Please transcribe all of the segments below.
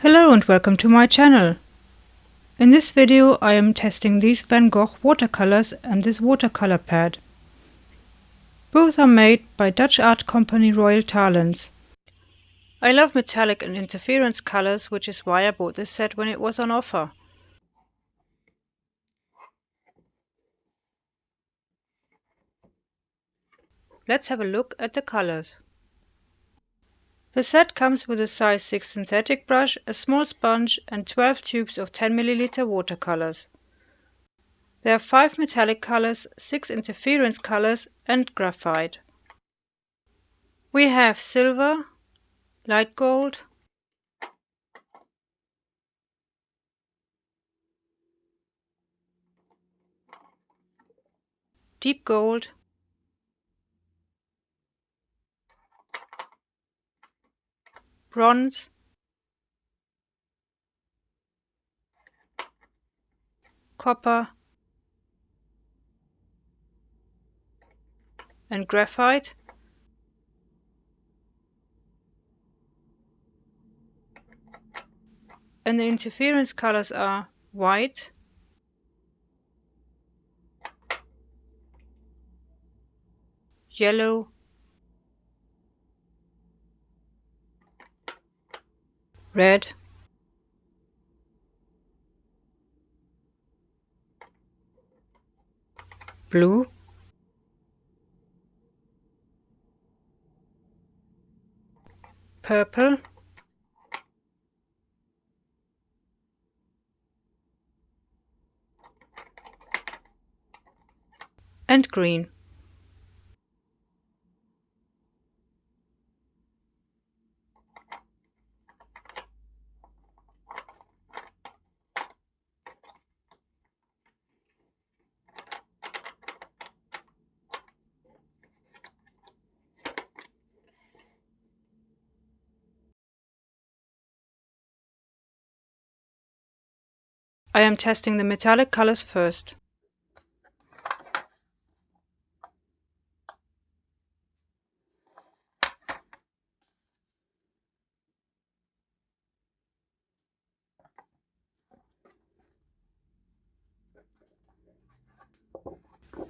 Hello and welcome to my channel. In this video I am testing these Van Gogh watercolors and this watercolor pad. Both are made by Dutch art company Royal Talens. I love metallic and interference colors, which is why I bought this set when it was on offer. Let's have a look at the colors. The set comes with a size 6 synthetic brush, a small sponge and 12 tubes of 10 ml watercolors. There are 5 metallic colors, 6 interference colors and graphite. We have silver, light gold, deep gold, bronze, copper and graphite, and the interference colors are white, yellow, red, blue, purple, and green. I am testing the metallic colors first.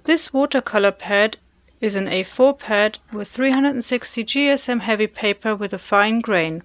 This watercolor pad is an A4 pad with 360 GSM heavy paper with a fine grain.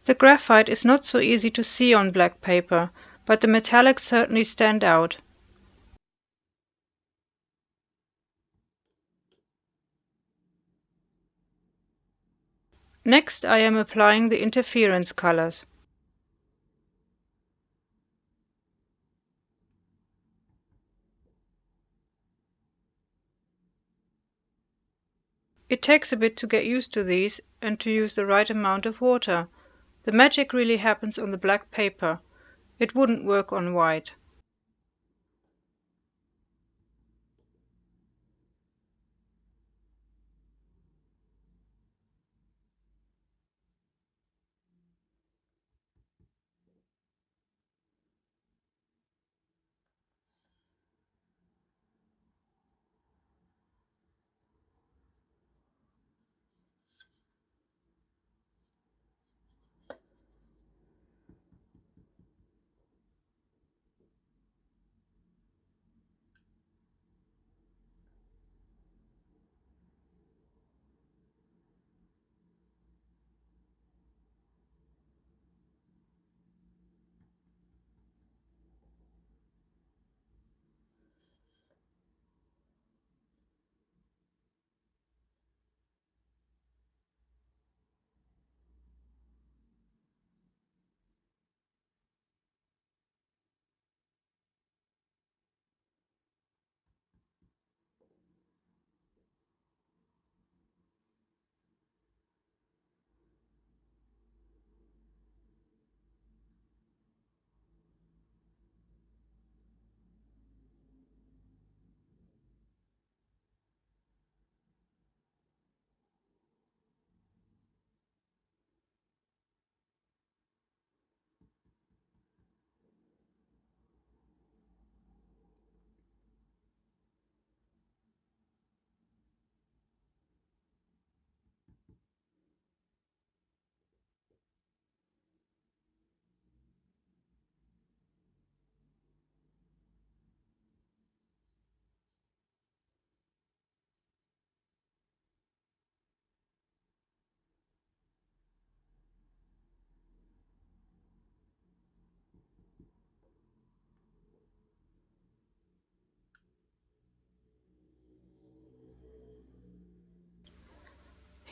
The graphite is not so easy to see on black paper, but the metallics certainly stand out. Next I am applying the interference colors. It takes a bit to get used to these and to use the right amount of water. The magic really happens on the black paper. It wouldn't work on white.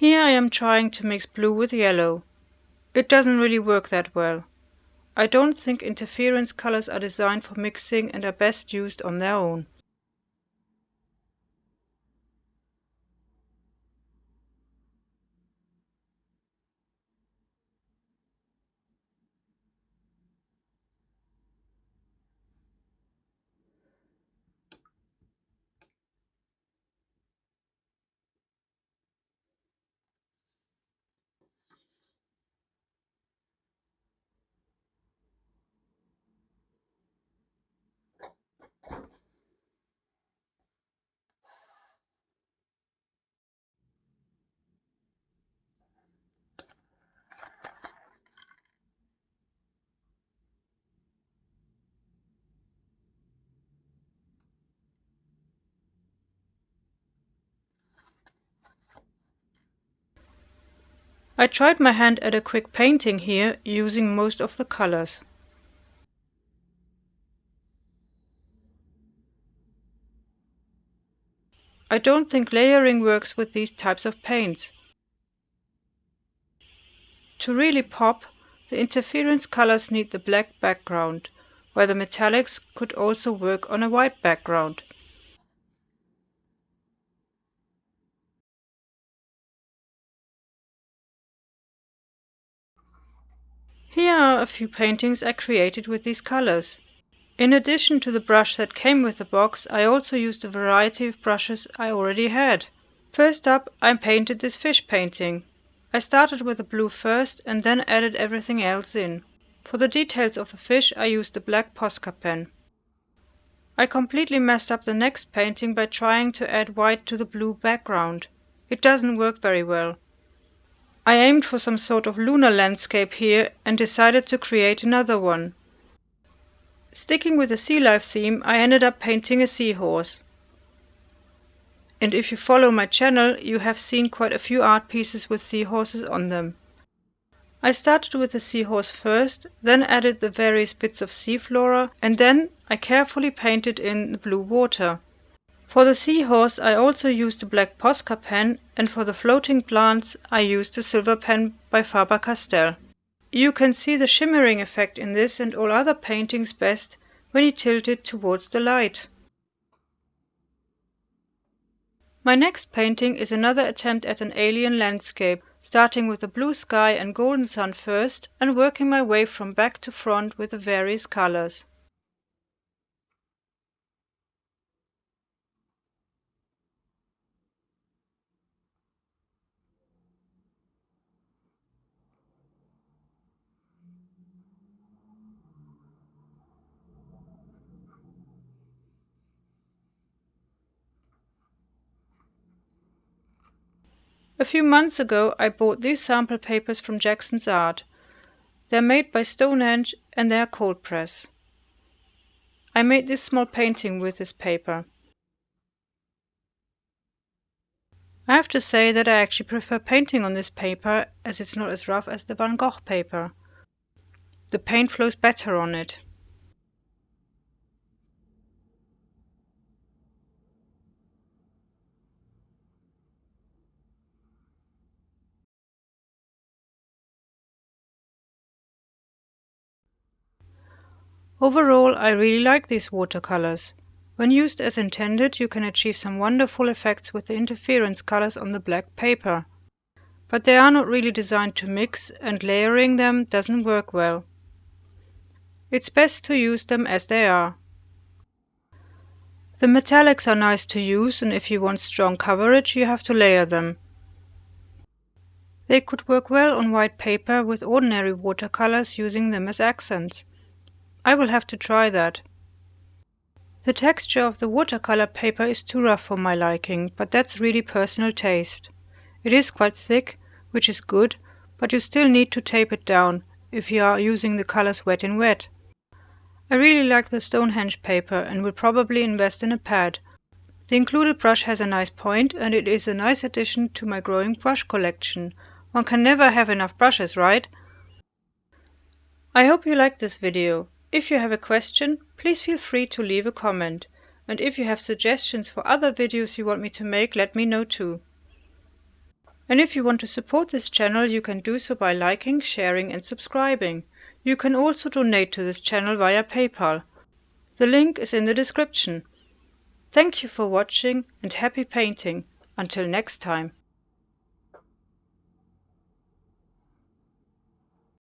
Here I am trying to mix blue with yellow. It doesn't really work that well. I don't think interference colors are designed for mixing and are best used on their own. I tried my hand at a quick painting here using most of the colors. I don't think layering works with these types of paints. To really pop, the interference colors need the black background, while the metallics could also work on a white background. Here are a few paintings I created with these colors. In addition to the brush that came with the box, I also used a variety of brushes I already had. First up, I painted this fish painting. I started with the blue first and then added everything else in. For the details of the fish I used a black Posca pen. I completely messed up the next painting by trying to add white to the blue background. It doesn't work very well. I aimed for some sort of lunar landscape here and decided to create another one. Sticking with the sea life theme, I ended up painting a seahorse. And if you follow my channel, you have seen quite a few art pieces with seahorses on them. I started with the seahorse first, then added the various bits of sea flora, and then I carefully painted in the blue water. For the seahorse I also used a black Posca pen, and for the floating plants I used a silver pen by Faber-Castell. You can see the shimmering effect in this and all other paintings best when you tilt it towards the light. My next painting is another attempt at an alien landscape, starting with the blue sky and golden sun first and working my way from back to front with the various colors. A few months ago I bought these sample papers from Jackson's Art. They're made by Stonehenge and they are cold press. I made this small painting with this paper. I have to say that I actually prefer painting on this paper as it's not as rough as the Van Gogh paper. The paint flows better on it. Overall, I really like these watercolors. When used as intended, you can achieve some wonderful effects with the interference colors on the black paper. But they are not really designed to mix, and layering them doesn't work well. It's best to use them as they are. The metallics are nice to use, and if you want strong coverage, you have to layer them. They could work well on white paper with ordinary watercolors using them as accents. I will have to try that. The texture of the watercolor paper is too rough for my liking, but that's really personal taste. It is quite thick, which is good, but you still need to tape it down if you are using the colors wet in wet. I really like the Stonehenge paper and will probably invest in a pad. The included brush has a nice point and it is a nice addition to my growing brush collection. One can never have enough brushes, right? I hope you liked this video. If you have a question, please feel free to leave a comment. And if you have suggestions for other videos you want me to make, let me know too. And if you want to support this channel, you can do so by liking, sharing and subscribing. You can also donate to this channel via PayPal. The link is in the description. Thank you for watching and happy painting. Until next time.